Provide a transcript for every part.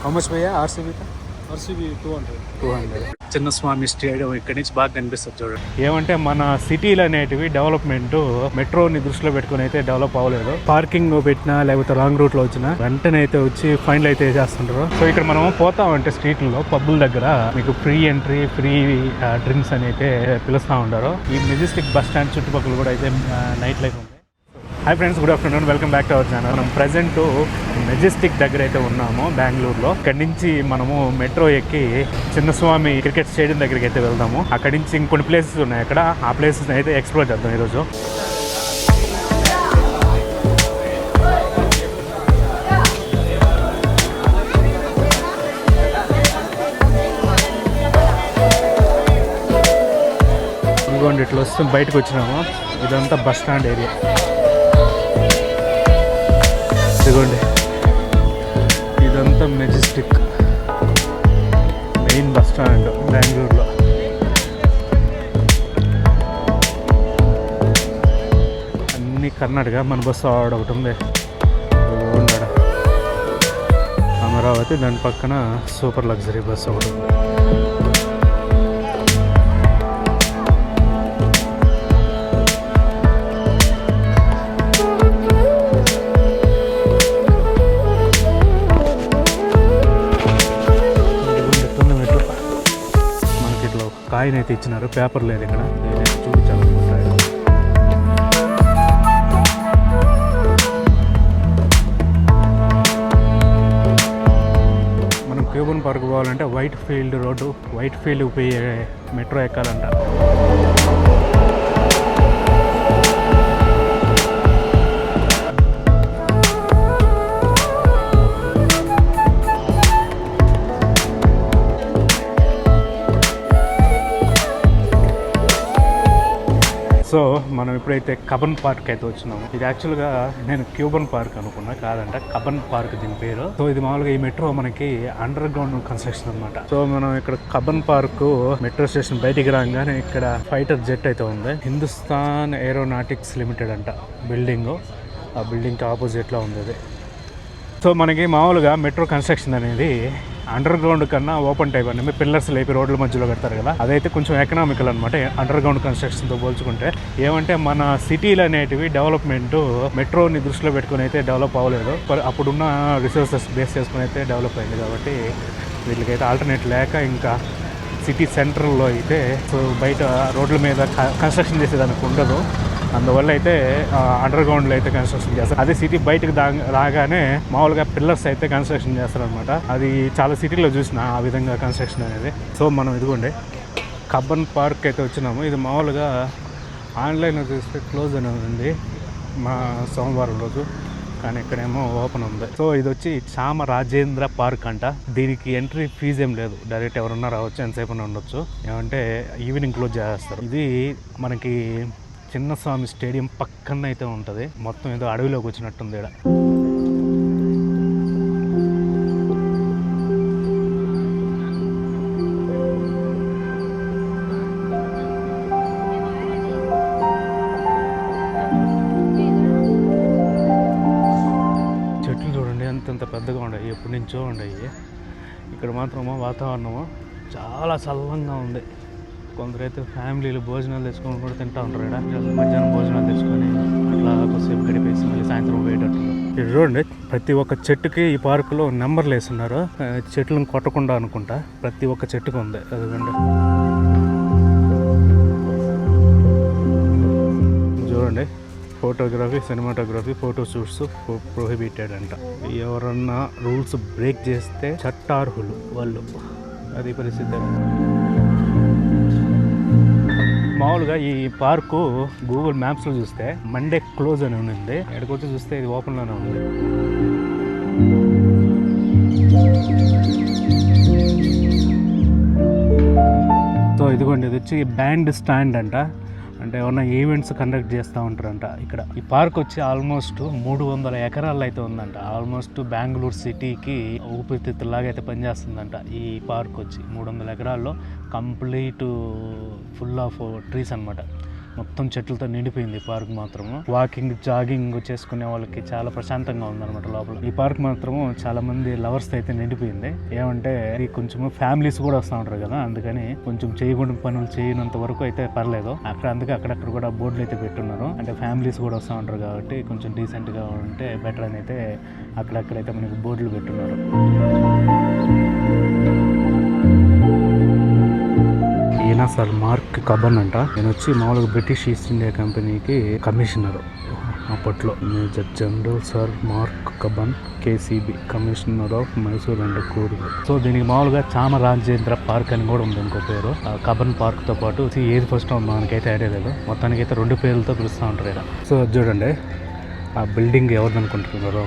How much భయ్యా RCB RCB 200. Chinnaswamy stadium ఇక్కడి నుంచి బాగా కనిపిస్తుంది చూడండి. ఏమంటే మన సిటీలు అనేటివి డెవలప్మెంట్ మెట్రోని దృష్టిలో పెట్టుకుని అయితే డెవలప్ అవ్వలేదు. పార్కింగ్ పెట్టినా లేకపోతే లాంగ్ రూట్ లో వచ్చినా వెంటనే అయితే వచ్చి ఫైనల్ అయితే చేస్తుంటారు. సో ఇక్కడ మనం పోతామంటే స్ట్రీట్లో పబ్బుల దగ్గర మీకు ఫ్రీ ఎంట్రీ, ఫ్రీ డ్రింక్స్ అని అయితే పిలుస్తూ ఉంటారు. ఈ మెజెస్టిక్ బస్ స్టాండ్ చుట్టుపక్కల కూడా అయితే నైట్ లైఫ్ ఉంది. Hi friends, good afternoon, welcome back to our channel. మనం ప్రజెంట్ మెజెస్టిక్ దగ్గర అయితే ఉన్నాము బెంగళూరులో. ఇక్కడి నుంచి మనము మెట్రో ఎక్కి చిన్నస్వామి క్రికెట్ స్టేడియం దగ్గరికి అయితే వెళ్దాము. అక్కడి నుంచి ఇంకొన్ని ప్లేసెస్ ఉన్నాయి అక్కడ, ఆ ప్లేసెస్ అయితే ఎక్స్ప్లోర్ చేద్దాం ఈరోజు. ఇదిగోండి ఇట్లా వస్తుంది, బయటకు వచ్చినాము. ఇదంతా బస్ స్టాండ్ ఏరియా. ఇదిగోండి ఇదంతా మెజెస్టిక్ మెయిన్ బస్ స్టాండ్ బెంగళూరులో. అన్నీ కర్ణాటక. మన బస్సు ఆడ ఒకటి ఉంది ఉన్నాడు అమరావతి, దాని పక్కన సూపర్ లగ్జరీ బస్సు ఒకటి ఉంది. కాయిన్ అయితే ఇచ్చినారు, పేపర్ లేదు ఇక్కడ. నేనైతే చూపించాలనుకుంటాను. మనం క్యూబన్ పార్క్ పోవాలంటే white field road, white field పోయి మెట్రో ఎక్కాలంట. సో మనం ఇప్పుడైతే కబన్ పార్క్ అయితే వచ్చినాము. ఇది యాక్చువల్గా నేను క్యూబన్ పార్క్ అనుకున్నా, కాదంట కబన్ పార్క్ దీని పేరు. సో ఇది మామూలుగా ఈ మెట్రో మనకి అండర్ గ్రౌండ్ కన్స్ట్రక్షన్ అనమాట. సో మనం ఇక్కడ కబన్ పార్క్ మెట్రో స్టేషన్ బయటికి రాగానే ఇక్కడ ఫైటర్ జెట్ అయితే ఉంది. హిందుస్థాన్ ఏరోనాటిక్స్ లిమిటెడ్ అంట బిల్డింగ్. ఆ బిల్డింగ్కి ఆపోజిట్లో ఉంది అది. సో మనకి మామూలుగా మెట్రో కన్స్ట్రక్షన్ అనేది అండర్ గ్రౌండ్ కన్నా ఓపెన్ టైప్ అంటే పిల్లర్స్ లేపి రోడ్ల మధ్యలో కడతారు కదా, అదైతే కొంచెం ఎకనామికల్ అనమాట అండర్ గ్రౌండ్ కన్స్ట్రక్షన్తో పోల్చుకుంటే. ఏమంటే మన సిటీలు అనేటివి డెవలప్మెంట్ మెట్రోని దృష్టిలో పెట్టుకుని అయితే డెవలప్ అవ్వలేదు. అప్పుడున్న రిసోర్సెస్ బేస్ చేసుకుని అయితే డెవలప్ అయింది. కాబట్టి వీటికైతే ఆల్టర్నేట్ లేక ఇంకా సిటీ సెంట్రల్లో అయితే సో బయట రోడ్ల మీద కన్స్ట్రక్షన్ చేసేదానికి ఉండదు. అందువల్ల అయితే అండర్ గ్రౌండ్లో అయితే కన్స్ట్రక్షన్ చేస్తారు. అదే సిటీ బయటకు రాగానే మామూలుగా పిల్లర్స్ అయితే కన్స్ట్రక్షన్ చేస్తారు అనమాట. అది చాలా సిటీలో చూసిన ఆ విధంగా కన్స్ట్రక్షన్ అనేది. సో మనం ఇదిగోండి కబ్బన్ పార్క్ అయితే వచ్చినాము. ఇది మామూలుగా ఆన్లైన్లో చూస్తే క్లోజ్ అనేది ఉంది మా సోమవారం రోజు, కానీ ఇక్కడేమో ఓపెన్ ఉంది. సో ఇది వచ్చి చామరాజేంద్ర పార్క్ అంట. దీనికి ఎంట్రీ ఫీజు ఏం లేదు, డైరెక్ట్ ఎవరున్నా రావచ్చు, ఎంతసేపు ఉండొచ్చు. ఏమంటే ఈవినింగ్ క్లోజ్ చేస్తారు. ఇది మనకి చిన్నస్వామి స్టేడియం పక్కన అయితే ఉంటుంది. మొత్తం ఏదో అడవిలోకి వచ్చినట్టుంది ఇక్కడ. చెట్లు చూడండి ఎంతెంత పెద్దగా ఉన్నాయి, ఎప్పటి నుంచో ఉన్నాయి. ఇక్కడ మాత్రమో వాతావరణము చాలా చల్లంగా ఉంది. కొందరైతే ఫ్యామిలీలు భోజనాలు తెచ్చుకొని కూడా తింటూ ఉంటారు. ఇక్కడ మధ్యాహ్నం భోజనాలు తెచ్చుకొని అట్లా కొద్దిసేపు గడిపేసి మళ్ళీ సాయంత్రం పోయేటట్టు. ఇక్కడ చూడండి ప్రతి ఒక్క చెట్టుకి ఈ పార్కులో నెంబర్లు వేస్తున్నారు. చెట్లను కొట్టకుండా అనుకుంటా, ప్రతి ఒక్క చెట్టుకు ఉంది. అదిగోండి చూడండి, photography, cinematography, photo shoots prohibited అంట. ఎవరన్నా రూల్స్ బ్రేక్ చేస్తే చట్టార్హులు వాళ్ళు. అది పరిస్థితి. మామూలుగా ఈ పార్కు గూగుల్ మ్యాప్స్లో చూస్తే మండే క్లోజ్ అని ఉంది. ఎక్కడికొచ్చి చూస్తే ఇది ఓపెన్లోనే ఉంది. సో ఇదిగోండి, ఇది వచ్చి బ్యాండ్ స్టాండ్ అంట. అంటే ఏమన్నా ఈవెంట్స్ కండక్ట్ చేస్తూ ఉంటారంట ఇక్కడ. ఈ పార్క్ వచ్చి ఆల్మోస్ట్ 300 ఎకరాల్లో అయితే ఉందంట. ఆల్మోస్ట్ బెంగళూరు సిటీకి ఊపిరితిత్తులాగా అయితే పనిచేస్తుందంట ఈ పార్క్ వచ్చి. 300 ఎకరాల్లో కంప్లీట్ ఫుల్ ఆఫ్ ట్రీస్ అనమాట. మొత్తం చెట్లతో నిండిపోయింది ఈ పార్క్ మాత్రము. వాకింగ్ జాగింగ్ చేసుకునే వాళ్ళకి చాలా ప్రశాంతంగా ఉందన్నమాట లోపల. ఈ పార్క్ మాత్రము చాలా మంది లవర్స్ అయితే నిండిపోయింది. ఏమంటే ఇది కొంచెం ఫ్యామిలీస్ కూడా వస్తూ ఉంటారు కదా, అందుకని కొంచెం చేయకుండా పనులు చేయనంత వరకు అయితే పర్లేదు. అందుకే అక్కడక్కడ కూడా బోర్డులు అయితే పెట్టున్నారు. అంటే ఫ్యామిలీస్ కూడా వస్తూ ఉంటారు కాబట్టి కొంచెం డీసెంట్ గా ఉంటే బెటర్ అని అయితే అక్కడక్కడైతే మనకి బోర్డులు పెట్టున్నారు. ఈయన సార్ మార్క్ కబన్ అంట. నేను వచ్చి మామూలుగా బ్రిటిష్ ఈస్ట్ ఇండియా కంపెనీకి కమిషనర్ అప్పట్లో. Major general sir Mark Cubbon KCB commissioner of Mysore and Coorg. So దీనికి మామూలుగా చామరాజేంద్ర పార్క్ అని కూడా ఉంది ఇంకో పేరు. కబన్ పార్క్ తో పాటు ఏది ఫస్ట్ మనకైతే ఐడియా లేదు. మొత్తానికి అయితే 2 పేర్లతో పిలుస్తూ ఉంటారు ఇక్కడ. సో చూడండి ఆ బిల్డింగ్ ఎవరిది అనుకుంటున్నారో,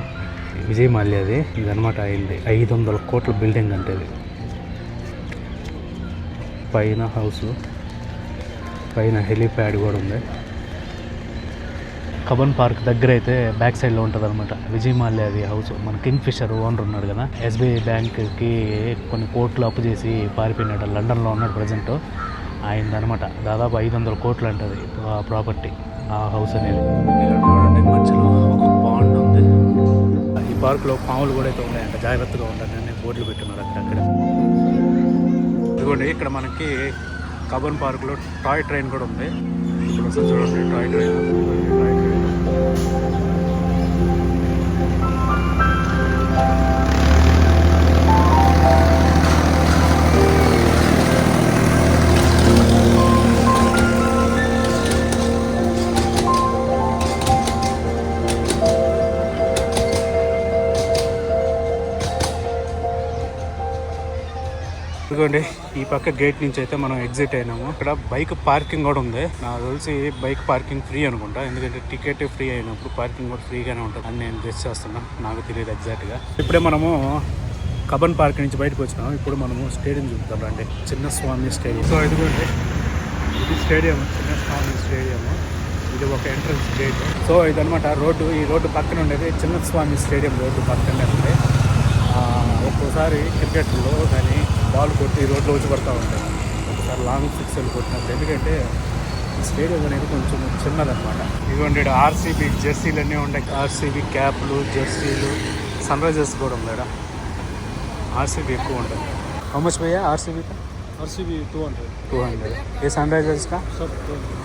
విజయ్ మాల్యాది. ఇదనమాట అయింది 500 కోట్ల బిల్డింగ్ అంటే ఇది. పైన హౌస్, పైన హెలీప్యాడ్ కూడా ఉంది. కబన్ పార్క్ దగ్గర అయితే బ్యాక్ సైడ్లో ఉంటుంది అనమాట విజయ్ మాల్యాది హౌస్. మన కింగ్ ఫిషర్ ఓనర్ ఉన్నాడు కదా, ఎస్బీఐ బ్యాంక్కి కొన్ని కోట్లు అప్పు చేసి పారిపోయినాడు, లండన్లో ఉన్నాడు ప్రజెంట్. ఆయనదనమాట దాదాపు 500 కోట్లు అంటది ఆ ప్రాపర్టీ, ఆ హౌస్ అనేది. మధ్యలో ఒక పాండ్ ఉంది. ఈ పార్క్లో పాములు కూడా అయితే ఉన్నాయంట, జాగ్రత్తగా ఉండాలని బోర్డులు పెట్టున్నారు అక్కడక్కడ. ఇదిగోండి ఇక్కడ మనకి కబన్ పార్క్లో టాయ్ ట్రైన్ కూడా ఉంది. ఇప్పుడు వస్తుంది చూడండి టాయ్ ట్రైన్. ఇదిగోండి ఈ పక్క గేట్ నుంచి అయితే మనం ఎగ్జిట్ అయినాము. ఇక్కడ బైక్ పార్కింగ్ కూడా ఉంది. నాకు తెలిసి బైక్ పార్కింగ్ ఫ్రీ అనుకుంటా, ఎందుకంటే టికెట్ ఫ్రీ అయినప్పుడు పార్కింగ్ కూడా ఫ్రీగానే ఉంటుంది అని నేను గెస్ చేస్తున్నాను. నాకు తెలియదు ఎగ్జాక్ట్గా. ఇప్పుడే మనము కబన్ పార్క్ నుంచి బయటకు వచ్చినాము. ఇప్పుడు మనము స్టేడియం చూద్దాం రండి, చిన్నస్వామి స్టేడియం. సో ఇదిగోండి ఇది స్టేడియం, చిన్నస్వామి స్టేడియం. ఇది ఒక ఎంట్రన్స్ గేట్. సో ఇదనమాట రోడ్డు. ఈ రోడ్డు పక్కన ఉండేది చిన్నస్వామి స్టేడియం. రోడ్డు పక్కనే ఉంది. ఒక్కోసారి క్రికెట్లో కానీ బాల్ కొట్టి రోడ్లో వచ్చి పడుతూ ఉంటాయి, ఒకసారి లాంగ్ సిక్స్లు కొట్టినప్పుడు. ఎందుకంటే స్టేడియం అనేది కొంచెం చిన్నదనమాట. ఇదిగోండి ఆర్సీబీ జెర్సీలు అన్నీ ఉన్నాయి. ఆర్సీబీ క్యాప్లు, జెర్సీలు, సన్ రైజర్స్ కూడా ఉంది. ఆర్సీబీ ఎక్కువ ఉంటుంది. హౌ మచ్ భయ్యా ఆర్సీబీ RCB 200. 200. ఏ సన్ రైజర్స్ కా Sir, 200.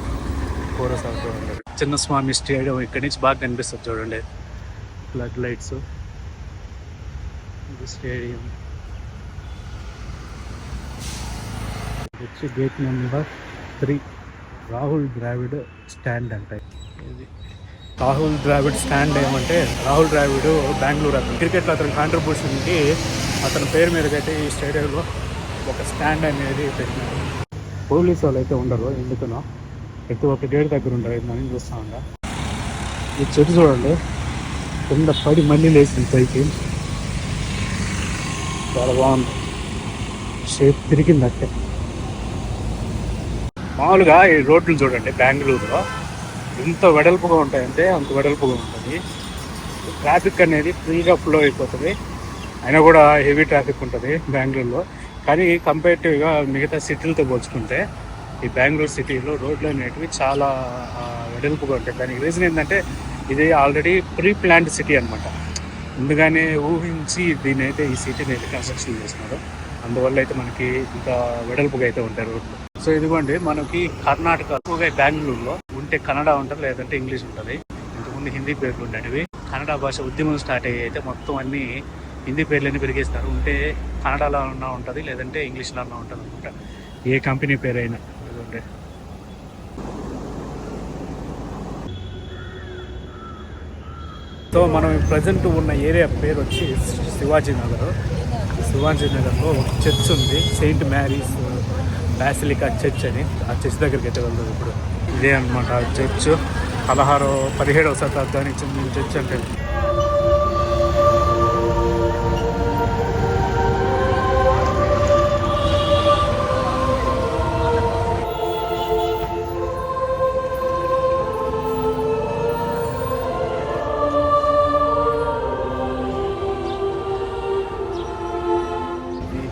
400. చిన్నస్వామి స్టేడియం ఇక్కడి నుంచి బాగా కనిపిస్తుంది చూడండి, ఫ్లడ్ లైట్స్. ఇది స్టేడియం వచ్చి gate number 3 Rahul Dravid stand అంటే. ఇది రాహుల్ ద్రావిడ్ స్టాండ్ ఏమంటే, రాహుల్ ద్రావిడ్ బెంగళూరు అతను క్రికెట్లో అతని కాంట్రిబ్యూషన్కి అతని పేరు మీదకైతే ఈ స్టేడియంలో ఒక స్టాండ్ అనేది పెట్టినారు. పోలీసు వాళ్ళు అయితే ఉండరు, ఎందుకనో అయితే ఒక గేట్ దగ్గర ఉండరు. మనం చూస్తూ ఉంటా. ఈ చెట్టు చూడండి కింద పడి మళ్ళీ లేచింది పైకి, చాలా బాగుంది. షేప్ తిరిగింది అట్టే. మామూలుగా ఈ రోడ్లు చూడండి బెంగళూరులో ఎంత వెడల్పుగా ఉంటాయంటే అంత వెడల్పుగా ఉంటుంది. ట్రాఫిక్ అనేది ఫ్రీగా ఫ్లో అయిపోతుంది. అయినా కూడా హెవీ ట్రాఫిక్ ఉంటుంది బెంగళూరులో. కానీ కంపేరిటివ్గా మిగతా సిటీలతో పోల్చుకుంటే ఈ బెంగళూరు సిటీలో రోడ్లు అనేటివి చాలా వెడల్పుగా ఉంటాయి. దానికి రీజన్ ఏంటంటే ఇది ఆల్రెడీ ప్రీ ప్లాన్డ్ సిటీ అనమాట. ముందుగానే ఊహించి దీని అయితే ఈ సిటీని అయితే కన్స్ట్రక్షన్ చేస్తున్నారు. అందువల్ల అయితే మనకి ఇంత వెడల్పుగా అయితే ఉంటాయి రోడ్లు. సో ఇదిగోండి మనకి కర్ణాటక ఎక్కువగా బెంగళూరులో ఉంటే కన్నడ ఉంటుంది, లేదంటే ఇంగ్లీష్ ఉంటుంది. ఇంతకుముందు హిందీ పేర్లు ఉండేవి. కన్నడ భాష ఉద్యమం స్టార్ట్ అయ్యి అయితే మొత్తం అన్ని హిందీ పేర్లన్నీ పెరిగేస్తారు. ఉంటే కన్నడలో అన్నా ఉంటుంది, లేదంటే ఇంగ్లీష్లో అన్నా ఉంటుంది అనమాట, ఏ కంపెనీ పేరైనా. ఇదిగోండి సో మనం ప్రజెంట్ ఉన్న ఏరియా పేరు వచ్చి శివాజీ నగర్. శివాజీ నగర్లో ఒక చర్చ్ ఉంది, సెయింట్ మ్యారీస్ బాసిలికా చర్చ్ అని. ఆ చర్చ్ దగ్గరికి అయితే వెళ్దాం ఇప్పుడు. ఇదే అనమాట చర్చ్. 17వ శతాబ్దానికి చెందిన చర్చ్ అంటే.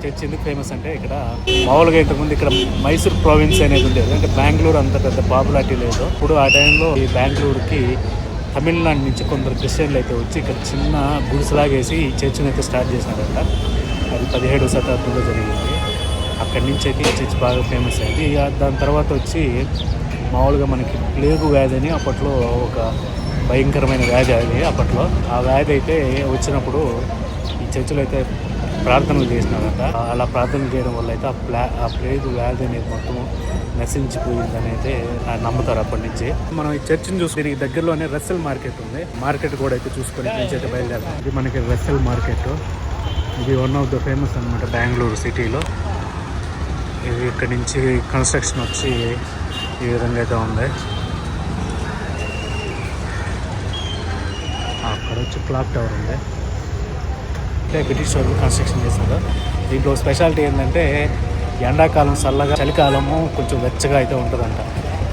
చర్చ్ ఎందుకు ఫేమస్ అంటే ఇక్కడ మామూలుగా ఇంతకుముందు ఇక్కడ మైసూర్ ప్రావిన్స్ అనేది ఉండేది. అంటే బెంగళూరు అంత పెద్ద పాపులారిటీ లేదు. ఇప్పుడు ఆ టైంలో ఈ బెంగళూరుకి తమిళనాడు నుంచి కొందరు క్రిస్టియన్లు అయితే వచ్చి ఇక్కడ చిన్న గుడిసెలాగేసి ఈ చర్చిని అయితే స్టార్ట్ చేసినారంట. అది 17వ శతాబ్దంలో జరిగింది. అక్కడి నుంచి అయితే ఈ చర్చ్ బాగా ఫేమస్ అయింది. ఇక దాని తర్వాత వచ్చి మామూలుగా మనకి ప్లేగు వ్యాధి అని అప్పట్లో ఒక భయంకరమైన వ్యాధి అది అప్పట్లో. ఆ వ్యాధి అయితే వచ్చినప్పుడు ఈ చర్చిలో అయితే ప్రార్థనలు చేసినారంట. అలా ప్రార్థనలు చేయడం వల్ల అయితే ఆ ప్లేగు వ్యాధి అనేది మొత్తం నశించిపోయిందని అయితే నమ్ముతారు అప్పటి నుంచి. మనం ఈ చర్చిని చూసుకుని దగ్గరలోనే రస్సెల్ మార్కెట్ ఉంది. మార్కెట్ కూడా అయితే చూసుకొని నుంచి అయితే బయలుదేరాం. ఇది మనకి రస్సెల్ మార్కెట్. ఇది వన్ ఆఫ్ ద ఫేమస్ అనమాట బెంగళూరు సిటీలో. ఇది ఇక్కడ నుంచి కన్స్ట్రక్షన్ వచ్చి ఈ విధంగా అయితే ఉంది. అక్కడ వచ్చి క్లాక్ టవర్ ఉంది. అంటే బ్రిటిష్ వాళ్ళు కన్స్ట్రక్షన్ చేశారు. దీంట్లో స్పెషాలిటీ ఏంటంటే ఎండాకాలం చల్లగా, చలికాలము కొంచెం వెచ్చగా అయితే ఉంటుందంట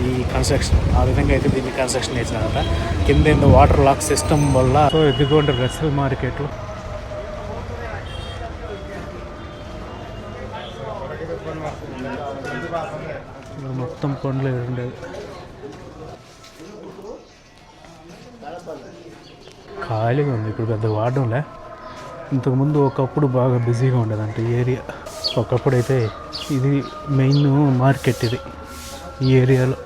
ఈ కన్స్ట్రక్షన్. ఆ విధంగా అయితే దీన్ని కన్స్ట్రక్షన్ చేసినారంట. కింద ఏందో వాటర్ లాక్ సిస్టమ్ వల్ల. సో ఇదిగోండి రస్సెల్ మార్కెట్. మొత్తం పండ్లు ఉండేది. ఖాళీగా ఉంది ఇప్పుడు, పెద్ద వాడడంలే. ఇంతకుముందు ఒకప్పుడు బాగా బిజీగా ఉండేదంట ఈ ఏరియా. ఒకప్పుడు అయితే ఇది మెయిన్ మార్కెట్. ఇది ఈ ఏరియాలో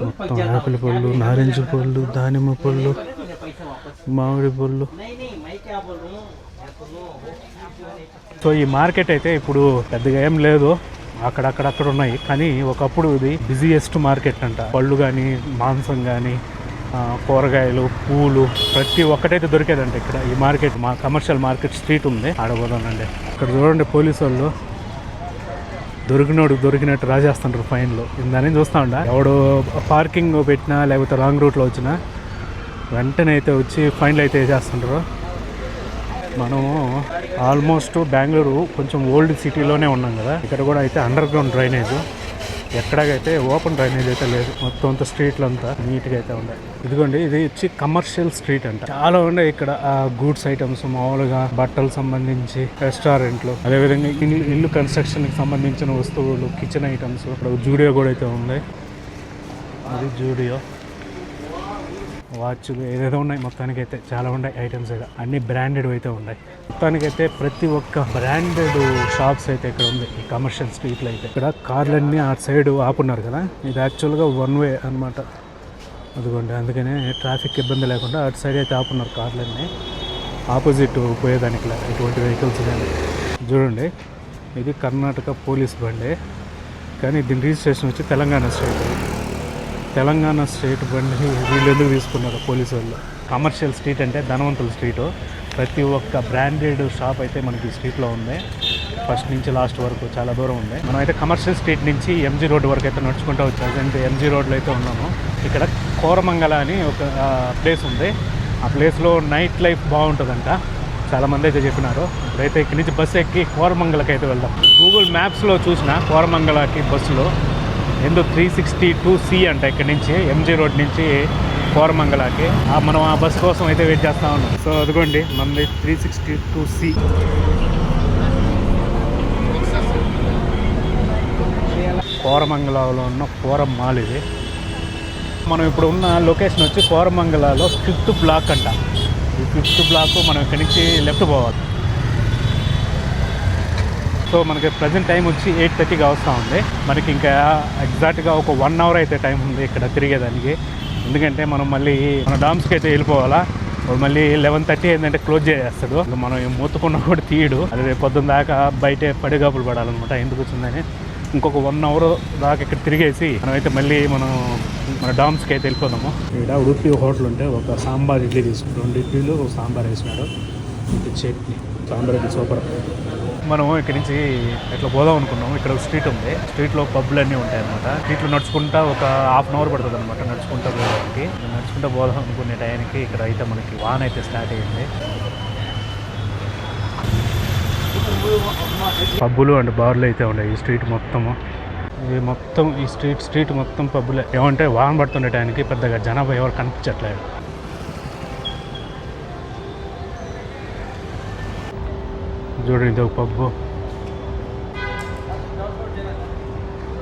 మొత్తం ఆపిల్ పళ్ళు, నారింజ పళ్ళు, దానిమ్మ పళ్ళు, మామిడి పళ్ళు. సో ఈ మార్కెట్ అయితే ఇప్పుడు పెద్దగా ఏం లేదు, అక్కడక్కడ ఉన్నాయి. కానీ ఒకప్పుడు ఇది బిజియెస్ట్ మార్కెట్ అంట. పళ్ళు కానీ, మాంసం కానీ, కూరగాయలు, పూలు ప్రతి ఒక్కటైతే దొరికేదంట ఇక్కడ ఈ మార్కెట్. మా కమర్షియల్ మార్కెట్ స్ట్రీట్ ఉంది, ఆడబోదానండి. ఇక్కడ చూడండి పోలీసు వాళ్ళు దొరికినట్టు రాజేస్తుంటారు ఫైన్లు. దాన్ని చూస్తూ ఉండ, ఎవడు పార్కింగ్ పెట్టినా లేకపోతే రాంగ్ రూట్లో వచ్చినా వెంటనే అయితే వచ్చి ఫైన్లు అయితే వేసేస్తుంటారు. మనము ఆల్మోస్ట్ బెంగళూరు కొంచెం ఓల్డ్ సిటీలోనే ఉన్నాం కదా. ఇక్కడ కూడా అయితే అండర్ గ్రౌండ్ డ్రైనేజ్, ఎక్కడికైతే ఓపెన్ డ్రైనేజ్ అయితే లేదు. మొత్తం అంతా స్ట్రీట్లు అంతా నీట్గా అయితే ఉన్నాయి. ఇదిగోండి ఇది వచ్చి కమర్షియల్ స్ట్రీట్ అంట. చాలా ఉన్నాయి ఇక్కడ గూడ్స్ ఐటమ్స్, మామూలుగా బట్టలు సంబంధించి, రెస్టారెంట్లు, అదేవిధంగా ఇల్లు కన్స్ట్రక్షన్కి సంబంధించిన వస్తువులు, కిచెన్ ఐటమ్స్. ఇక్కడ జూడియో కూడా అయితే ఉంది. అది జూడియో. వాచ్లు ఏదేదో ఉన్నాయి. మొత్తానికి అయితే చాలా ఉన్నాయి ఐటమ్స్. అయితే అన్ని బ్రాండెడ్ అయితే ఉన్నాయి. మొత్తానికైతే ప్రతి ఒక్క బ్రాండెడ్ షాప్స్ అయితే ఇక్కడ ఉంది ఈ కమర్షియల్ స్ట్రీట్లో అయితే. ఇక్కడ కార్లన్నీ ఆ సైడ్ ఆపున్నారు కదా, ఇది యాక్చువల్గా వన్ వే అనమాట. అదిగోండి, అందుకనే ట్రాఫిక్ ఇబ్బంది లేకుండా అటు సైడ్ అయితే ఆపున్నారు కార్లన్నీ, ఆపోజిట్ పోయేదానికి ఎటువంటి వెహికల్స్ కానీ. చూడండి, ఇది కర్ణాటక పోలీస్ బండి, కానీ దీని రిజిస్ట్రేషన్ వచ్చి తెలంగాణ స్టేట్ బండి. వీళ్ళు ఎందుకు తీసుకున్నారు పోలీసు వాళ్ళు? కమర్షియల్ స్ట్రీట్ అంటే ధనవంతుల స్ట్రీటు. ప్రతి ఒక్క బ్రాండెడ్ షాప్ అయితే మనకి ఈ స్ట్రీట్లో ఉంది. ఫస్ట్ నుంచి లాస్ట్ వరకు చాలా దూరం ఉంది. మనం అయితే కమర్షియల్ స్ట్రీట్ నుంచి ఎంజీ రోడ్ వరకు అయితే నడుచుకుంటూ వచ్చాము. అంటే ఎంజీ రోడ్లో అయితే ఉన్నాము. ఇక్కడ కోరమంగళ అని ఒక ప్లేస్ ఉంది. ఆ ప్లేస్లో నైట్ లైఫ్ బాగుంటుందంట, చాలామంది అయితే చెప్పినారు. ఇప్పుడైతే ఇక్కడి నుంచి బస్సు ఎక్కి కోరమంగళకి అయితే వెళ్దాం. గూగుల్ మ్యాప్స్లో చూసిన కోరమంగళకి బస్సులో ఎందు 362C అంట. ఇక్కడ నుంచి ఎంజీ రోడ్ నుంచి కోరమంగళకి మనం ఆ బస్ కోసం అయితే వెయిట్ చేస్తూ ఉన్నాం. సో అదిగోండి మనది 362C. కోరమంగళలో ఉన్న కోరం మాల్ ఇది. మనం ఇప్పుడు ఉన్న లొకేషన్ వచ్చి కోరమంగళలో 5th బ్లాక్ అంట. ఈ 5th బ్లాక్ మనం ఇక్కడి నుంచి లెఫ్ట్ పోవాలి. సో మనకి ప్రజెంట్ టైం వచ్చి 8:30గా వస్తూ ఉంది. మనకి ఇంకా ఎగ్జాక్ట్గా ఒక 1 అవర్ అయితే టైం ఉంది ఇక్కడ తిరిగేదానికి. ఎందుకంటే మనం మళ్ళీ మన డామ్స్కి అయితే వెళ్ళిపోవాలా. మళ్ళీ 11:30 ఏంటంటే క్లోజ్ చేసేస్తాడు. మనం మొత్తుకున్నా కూడా తీయడు. అది పొద్దున్న దాకా బయటే పడిగాపులు పడాలన్నమాట. ఎందుకు వచ్చిందని ఇంకొక 1 అవర్ దాకా ఇక్కడ తిరిగేసి మనమైతే మళ్ళీ మన డామ్స్కి అయితే వెళ్ళిపోదాము. ఇక్కడ ఉడుపి హోటల్ ఉంటే ఒక సాంబార్ ఇడ్లీ తీసుకుంటాం. 2 ఇడ్లీలు సాంబార్ వేసినాడు. ఇది చట్నీ, సాంబార్ ఇడ్లీ సూపర్. మనం ఇక్కడ నుంచి ఇట్లా పోదాం అనుకున్నాము. ఇక్కడ ఒక స్ట్రీట్ ఉంది. స్ట్రీట్లో పబ్బులు అన్నీ ఉంటాయి అనమాట. స్ట్రీట్లో నడుచుకుంటా ఒక 1/2 అవర్ పడుతుంది అనమాట నడుచుకుంటా పోవడానికి. నడుచుకుంటా పోదాం అనుకునే టైంకి ఇక్కడ అయితే మనకి వాన అయితే స్టార్ట్ అయ్యింది. పబ్బులు అండ్ బార్లు అయితే ఉన్నాయి ఈ స్ట్రీట్ మొత్తము. ఇది మొత్తం ఈ స్ట్రీట్ మొత్తం పబ్బులే. ఏమంటే వాన పడుతుండే టైంకి పెద్దగా జనాభా ఎవరు కనిపించట్లేదు. చూడండి, ఇది ఒక పబ్బు.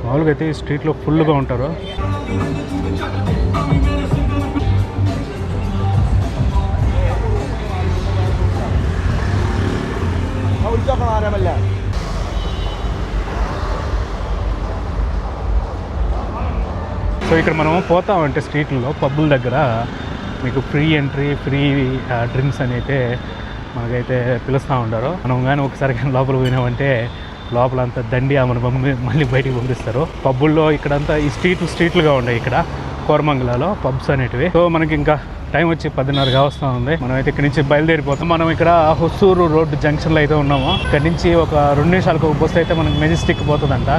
మామూలుగా అయితే ఈ స్ట్రీట్లో ఫుల్గా ఉంటారు. సో ఇక్కడ మనం పోతామంటే స్ట్రీట్లో పబ్బుల దగ్గర మీకు ఫ్రీ ఎంట్రీ, ఫ్రీ డ్రింక్స్ అని అయితే మనకైతే పిలుస్తూ ఉంటారు. మనం కానీ ఒకసారి కానీ లోపల పోయినామంటే లోపల అంతా దండి ఆమెను మళ్ళీ బయటికి పంపిస్తారు. పబ్బుల్లో ఇక్కడంతా ఈ స్ట్రీట్లుగా ఉన్నాయి ఇక్కడ కోరమంగళలో పబ్స్ అనేటివి. సో మనకి ఇంకా టైం వచ్చి 10:30 వస్తూ ఉంది. మనం అయితే ఇక్కడ నుంచి బయలుదేరిపోతాం. మనం ఇక్కడ హొసూరు రోడ్డు జంక్షన్లో అయితే ఉన్నాము. ఇక్కడ నుంచి ఒక 2 నిమిషాలకు ఒక బస్సు అయితే మనకి మెజెస్టిక్ పోతుందంట.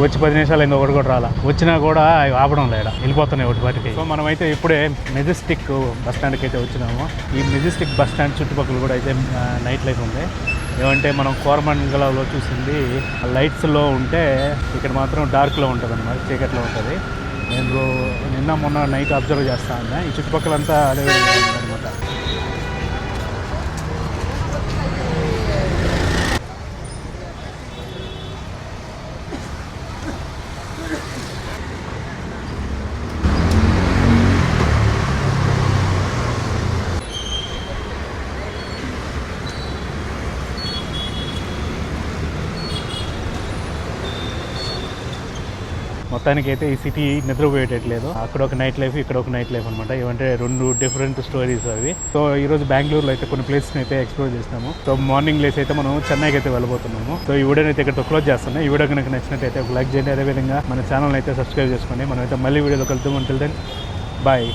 వచ్చి 10 నిమిషాలు అయింది, ఒకటి కూడా రాలా. వచ్చినా కూడా ఆపడం లేదా, వెళ్ళిపోతున్నాయి ఒకటి వాటికి. సో మనమైతే ఇప్పుడే మెజెస్టిక్ బస్ స్టాండ్కి అయితే వచ్చినాము. ఈ మెజెస్టిక్ బస్ స్టాండ్ చుట్టుపక్కల కూడా అయితే నైట్ లైఫ్ ఉంది. ఏమంటే మనం కోరమంగళలో చూసింది లైట్స్లో ఉంటే ఇక్కడ మాత్రం డార్క్లో ఉంటుంది అన్నమాట, చీకట్లో ఉంటుంది. నేను నిన్న మొన్న నైట్ అబ్జర్వ్ చేస్తా ఉన్నా. ఈ చుట్టుపక్కలంతా అదే అనమాట. మొత్తానికి అయితే ఈ సిటీ నిద్రపోయేటట్లేదు. అక్కడ ఒక నైట్ లైఫ్, ఇక్కడ ఒక నైట్ లైఫ్ అనమాట. ఏమంటే 2 డిఫరెంట్ స్టోరీస్ అవి. సో ఈ రోజు బెంగళూరులో అయితే కొన్ని ప్లేసెస్ అయితే ఎక్స్ప్లోర్ చేసినాము. సో మార్నింగ్ లేసి అయితే మనం చెన్నైకి అయితే వెళ్ళబోతున్నాము. సో ఈ వీడియోని అయితే ఇక్కడ క్లోజ్ చేస్తున్నాం. ఈ వీడియో కనుక నచ్చినట్టయితే ఒక లైక్ చేయండి. అదేవిధంగా మన ఛానల్ అయితే సబ్స్క్రైబ్ చేసుకోండి. మనం అయితే మళ్ళీ వీడియోలో కలుద్దాం. Until then bye.